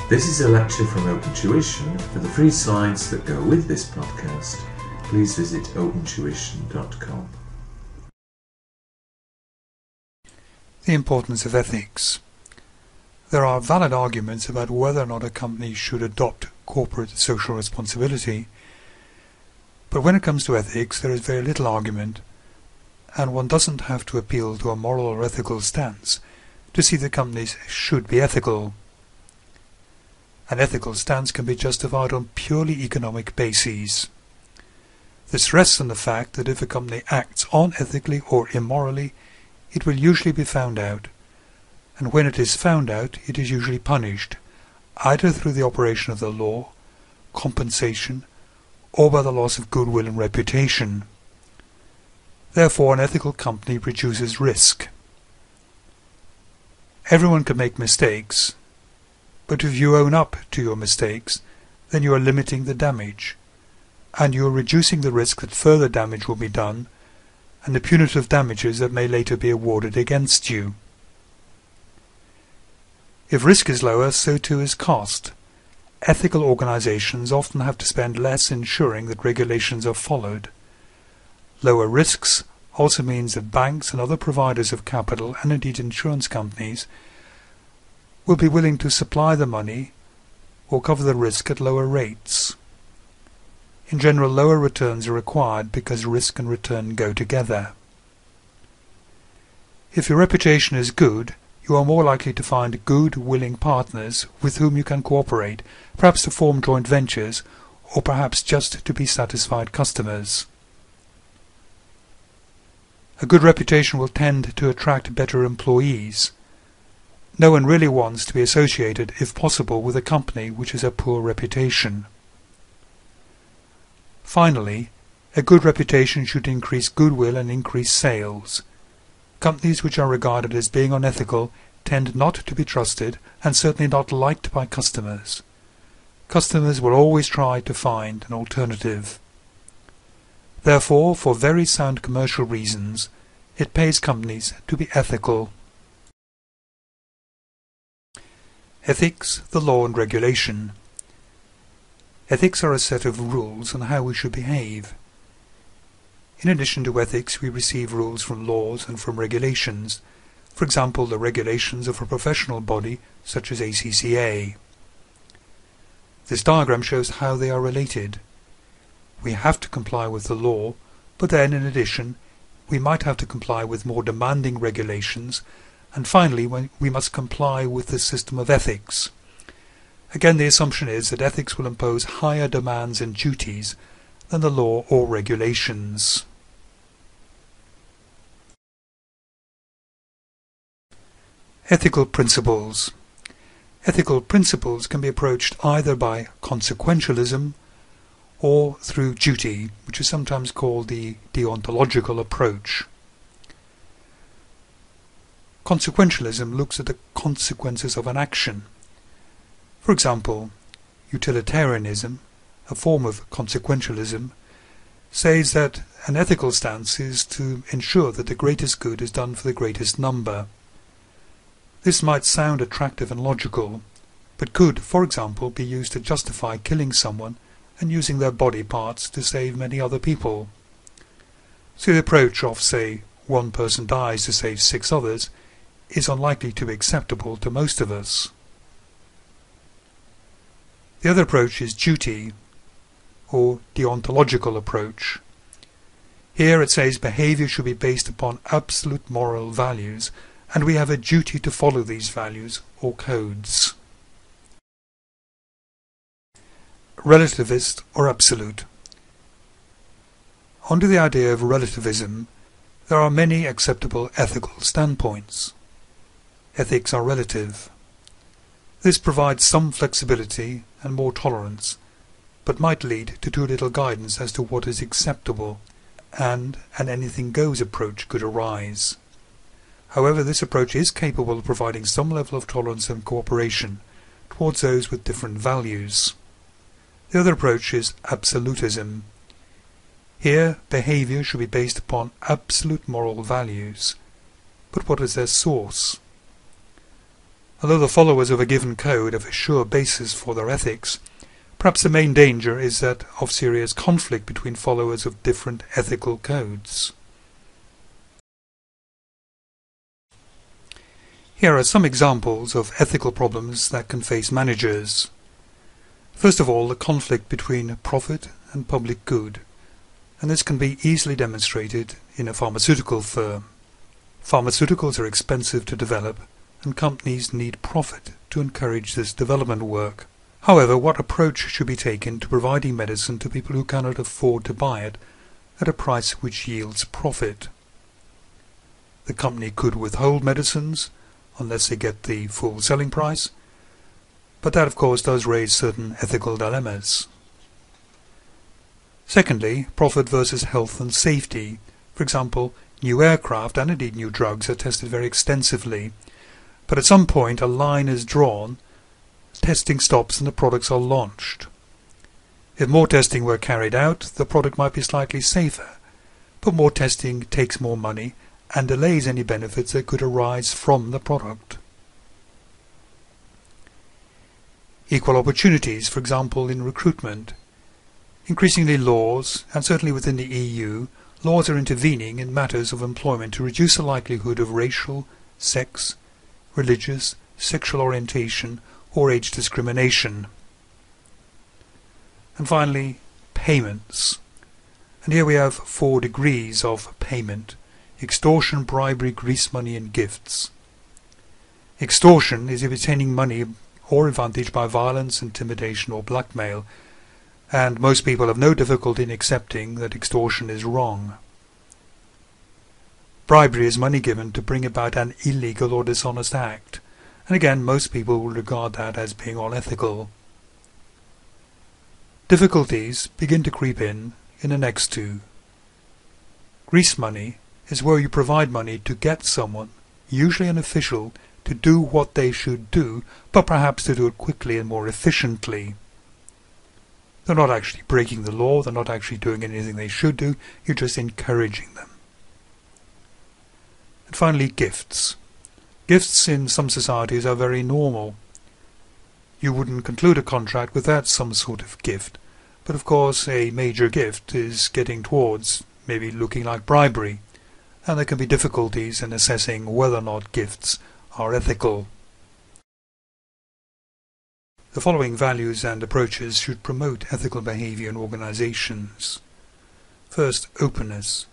This is a lecture from Open Tuition. For the free slides that go with this podcast, please visit opentuition.com. The importance of ethics. There are valid arguments about whether or not a company should adopt corporate social responsibility, but when it comes to ethics there is very little argument, and one doesn't have to appeal to a moral or ethical stance to see that companies should be ethical. An ethical stance can be justified on purely economic bases. This rests on the fact that if a company acts unethically or immorally, it will usually be found out, and when it is found out, it is usually punished, either through the operation of the law, compensation, or by the loss of goodwill and reputation. Therefore, an ethical company reduces risk. Everyone can make mistakes, but if you own up to your mistakes, then you are limiting the damage, and you are reducing the risk that further damage will be done, and the punitive damages that may later be awarded against you. If risk is lower, so too is cost. Ethical organizations often have to spend less ensuring that regulations are followed. Lower risks also means that banks and other providers of capital, and indeed insurance companies, will be willing to supply the money or cover the risk at lower rates. In general, lower returns are required because risk and return go together. If your reputation is good, you are more likely to find good, willing partners with whom you can cooperate, perhaps to form joint ventures, or perhaps just to be satisfied customers. A good reputation will tend to attract better employees. No one really wants to be associated, if possible, with a company which has a poor reputation. Finally, a good reputation should increase goodwill and increase sales. Companies which are regarded as being unethical tend not to be trusted and certainly not liked by customers. Customers will always try to find an alternative. Therefore, for very sound commercial reasons, it pays companies to be ethical. Ethics, the law and regulation. Ethics are a set of rules on how we should behave. In addition to ethics, we receive rules from laws and from regulations, for example the regulations of a professional body such as ACCA. This diagram shows how they are related. We have to comply with the law, but then in addition we might have to comply with more demanding regulations, and finally we must comply with the system of ethics. Again, the assumption is that ethics will impose higher demands and duties than the law or regulations. Ethical principles. Ethical principles can be approached either by consequentialism or through duty, which is sometimes called the deontological approach. Consequentialism looks at the consequences of an action. For example, utilitarianism, a form of consequentialism, says that an ethical stance is to ensure that the greatest good is done for the greatest number. This might sound attractive and logical, but could, for example, be used to justify killing someone and using their body parts to save many other people. So the approach of, say, one person dies to save 6 others is unlikely to be acceptable to most of us. The other approach is duty, or deontological approach. Here it says behavior should be based upon absolute moral values, and we have a duty to follow these values, or codes. Relativist or absolute. Under the idea of relativism, there are many acceptable ethical standpoints. Ethics are relative. This provides some flexibility and more tolerance, but might lead to too little guidance as to what is acceptable, and an anything-goes approach could arise. However, this approach is capable of providing some level of tolerance and cooperation towards those with different values. The other approach is absolutism. Here, behavior should be based upon absolute moral values. But what is their source? Although the followers of a given code have a sure basis for their ethics, perhaps the main danger is that of serious conflict between followers of different ethical codes. Here are some examples of ethical problems that can face managers. First of all, the conflict between profit and public good, and this can be easily demonstrated in a pharmaceutical firm. Pharmaceuticals are expensive to develop, and companies need profit to encourage this development work. However, what approach should be taken to providing medicine to people who cannot afford to buy it at a price which yields profit? The company could withhold medicines unless they get the full selling price, but that of course does raise certain ethical dilemmas. Secondly, profit versus health and safety. For example, new aircraft and indeed new drugs are tested very extensively, but at some point a line is drawn, testing stops and the products are launched. If more testing were carried out, the product might be slightly safer, but more testing takes more money and delays any benefits that could arise from the product. Equal opportunities, for example in recruitment. Increasingly laws, and certainly within the EU, laws are intervening in matters of employment to reduce the likelihood of racial, sex, religious, sexual orientation or age discrimination. And finally, payments. And here we have 4 degrees of payment: extortion, bribery, grease money and gifts. Extortion is obtaining money or advantage by violence, intimidation or blackmail, and most people have no difficulty in accepting that extortion is wrong. Bribery is money given to bring about an illegal or dishonest act, and again most people will regard that as being unethical. Difficulties begin to creep in the next 2. Grease money is where you provide money to get someone, usually an official, to do what they should do, but perhaps to do it quickly and more efficiently. They're not actually breaking the law, they're not actually doing anything they should do, you're just encouraging them. And finally, gifts. Gifts in some societies are very normal. You wouldn't conclude a contract without some sort of gift, but of course a major gift is getting towards maybe looking like bribery, and there can be difficulties in assessing whether or not gifts are ethical. The following values and approaches should promote ethical behavior in organizations. First, openness.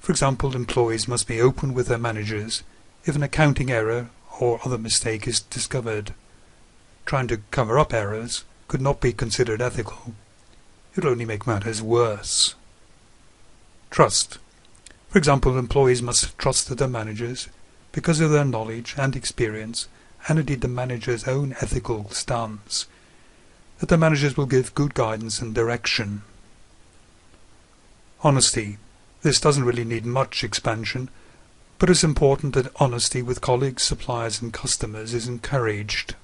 For example, employees must be open with their managers if an accounting error or other mistake is discovered. Trying to cover up errors could not be considered ethical. It will only make matters worse. Trust. For example, employees must trust their managers because of their knowledge and experience, and indeed the manager's own ethical stance, that the managers will give good guidance and direction. Honesty. This doesn't really need much expansion, but it's important that honesty with colleagues, suppliers and customers is encouraged.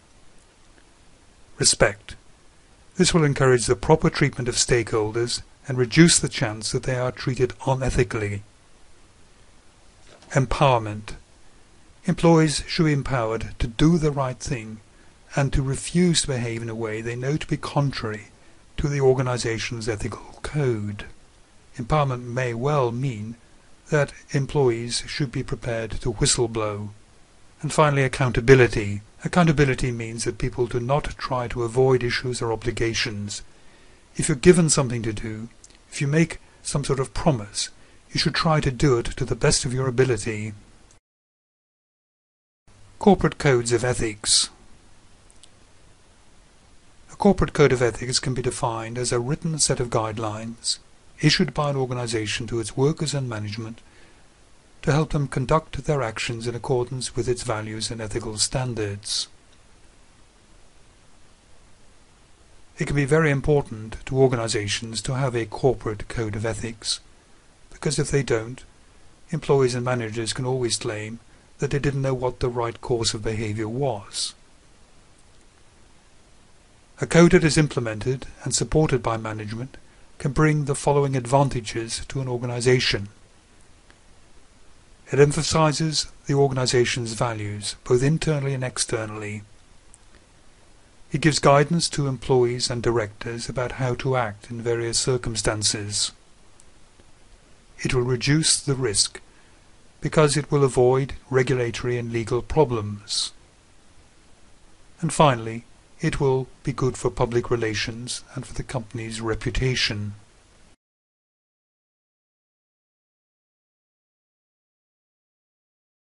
Respect. This will encourage the proper treatment of stakeholders and reduce the chance that they are treated unethically. Empowerment. Employees should be empowered to do the right thing and to refuse to behave in a way they know to be contrary to the organization's ethical code. Empowerment may well mean that employees should be prepared to whistle-blow. And finally, accountability. Accountability means that people do not try to avoid issues or obligations. If you're given something to do, if you make some sort of promise, you should try to do it to the best of your ability. Corporate codes of ethics. A corporate code of ethics can be defined as a written set of guidelines issued by an organization to its workers and management to help them conduct their actions in accordance with its values and ethical standards. It can be very important to organizations to have a corporate code of ethics, because if they don't, employees and managers can always claim that they didn't know what the right course of behavior was. A code that is implemented and supported by management can bring the following advantages to an organization. It emphasizes the organization's values, both internally and externally. It gives guidance to employees and directors about how to act in various circumstances. It will reduce the risk because it will avoid regulatory and legal problems. And finally, it will be good for public relations and for the company's reputation.